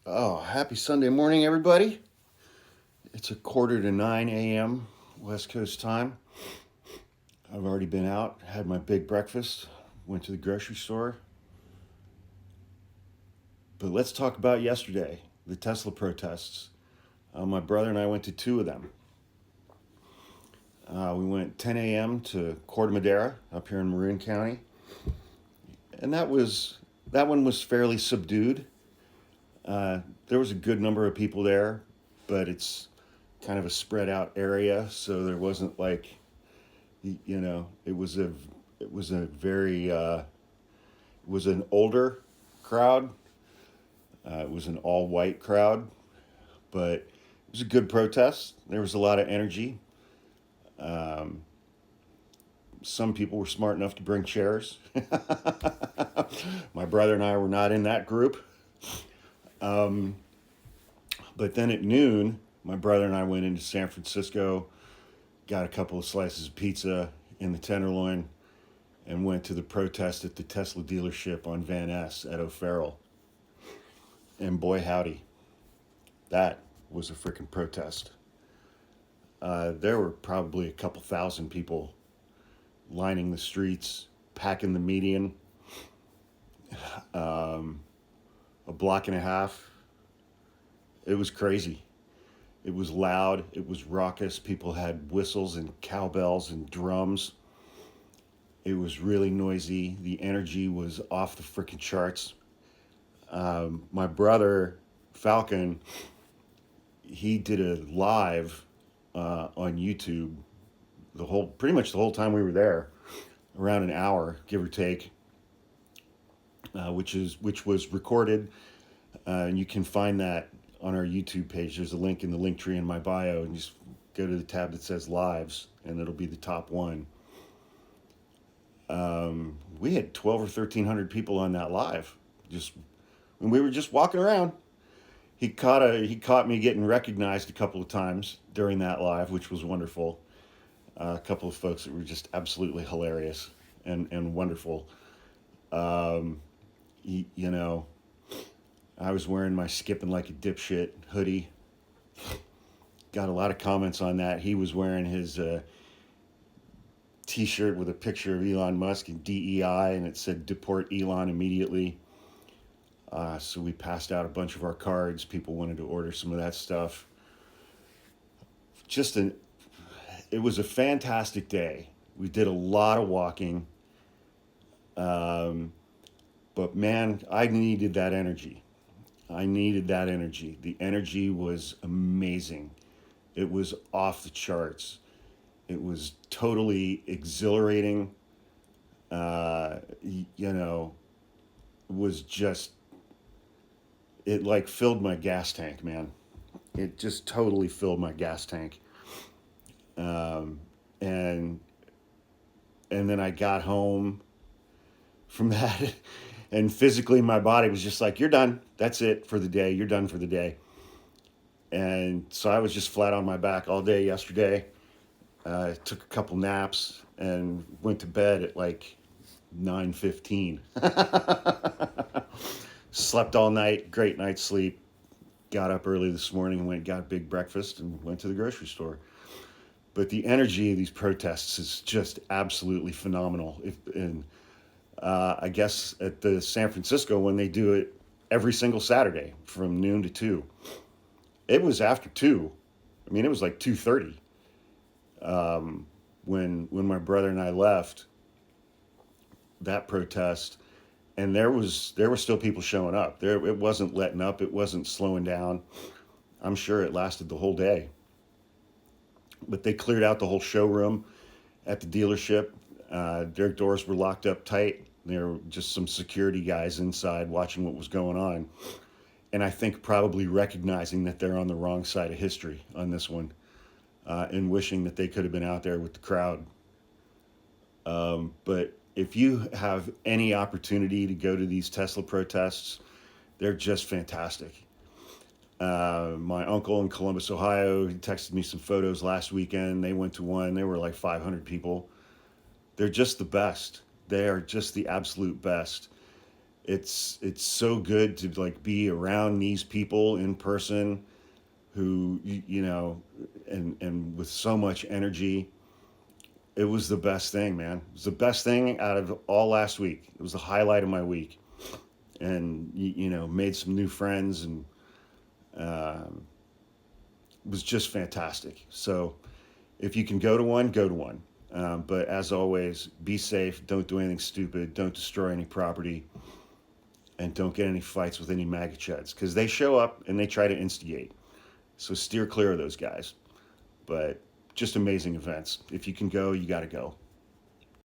Oh, happy Sunday morning, everybody. It's a quarter to 9 a.m. West Coast time. I've already been out, had my big breakfast, went to the grocery store. But let's talk about yesterday, the Tesla protests. My brother and I went to two of them. We went 10 a.m. to Corte Madera up here in Marin County, and that one was fairly subdued. There was a good number of people there, but it's kind of a spread out area, so there wasn't like it was a very it was an older crowd. It was an all white crowd, but it was a good protest. There was a lot of energy. Um, some people were smart enough to bring chairs. My brother and I were not in that group. Um, but then at noon, my brother and I went into San Francisco, got a couple of slices of pizza in the Tenderloin, and went to the protest at the Tesla dealership on Van Ness at O'Farrell. And boy, howdy, that was a freaking protest. There were probably a couple thousand people lining the streets, packing the median, um, a block and a half. It was crazy. It was loud. It was raucous. People had whistles and cowbells and drums. It was really noisy. The energy was off the freaking charts. My brother Falcon, he did a live on YouTube pretty much the whole time we were there, around an hour, give or take, which was recorded, and you can find that on our YouTube page. There's a link in the link tree in my bio, and just go to the tab that says lives, and it'll be the top one. We had 12 or 1300 people on that live. Just when we were just walking around, he caught me getting recognized a couple of times during that live, which was wonderful. A couple of folks that were just absolutely hilarious and wonderful. Um, you know, I was wearing my skipping like a dipshit hoodie. Got a lot of comments on that. He was wearing his T-shirt with a picture of Elon Musk and DEI, and it said "Deport Elon immediately." So we passed out a bunch of our cards. People wanted to order some of that stuff. Just an It was a fantastic day. We did a lot of walking, um, but man, I needed that energy. I needed that energy. The energy was amazing. It was off the charts. It was totally exhilarating. You know, it was just, it like filled my gas tank, man. It just totally filled my gas tank. Um, and and then I got home from that, and physically my body was just like, "You're done. That's it for the day. You're done for the day." And so I was just flat on my back all day yesterday. Took a couple naps and went to bed at like 9:15. Slept all night, great night's sleep. Got up early this morning, went got big breakfast, and went to the grocery store. But the energy of these protests is just absolutely phenomenal. And I guess at the San Francisco when they do it every single Saturday from noon to two. It was after two. I mean, it was like 2:30 when my brother and I left that protest, and there were still people showing up. It wasn't letting up. It wasn't slowing down. I'm sure it lasted the whole day. But they cleared out the whole showroom at the dealership. Their doors were locked up tight. There were just some security guys inside watching what was going on. And I think probably recognizing that they're on the wrong side of history on this one, and wishing that they could have been out there with the crowd. But if you have any opportunity to go to these Tesla protests, they're just fantastic. My uncle in Columbus, Ohio, he texted me some photos last weekend. They went to one. They were like 500 people. They're just the best. They are just the absolute best. It's so good to like be around these people in person who you know, and with so much energy. It was the best thing, man. It was the best thing out of all last week. It was the highlight of my week, and you know, made some new friends, and um, it was just fantastic. So if you can go to one, go to one. But as always, be safe. Don't do anything stupid. Don't destroy any property, and don't get any fights with any MAGA chuds because they show up and they try to instigate. So steer clear of those guys. But just amazing events. If you can go, you got to go.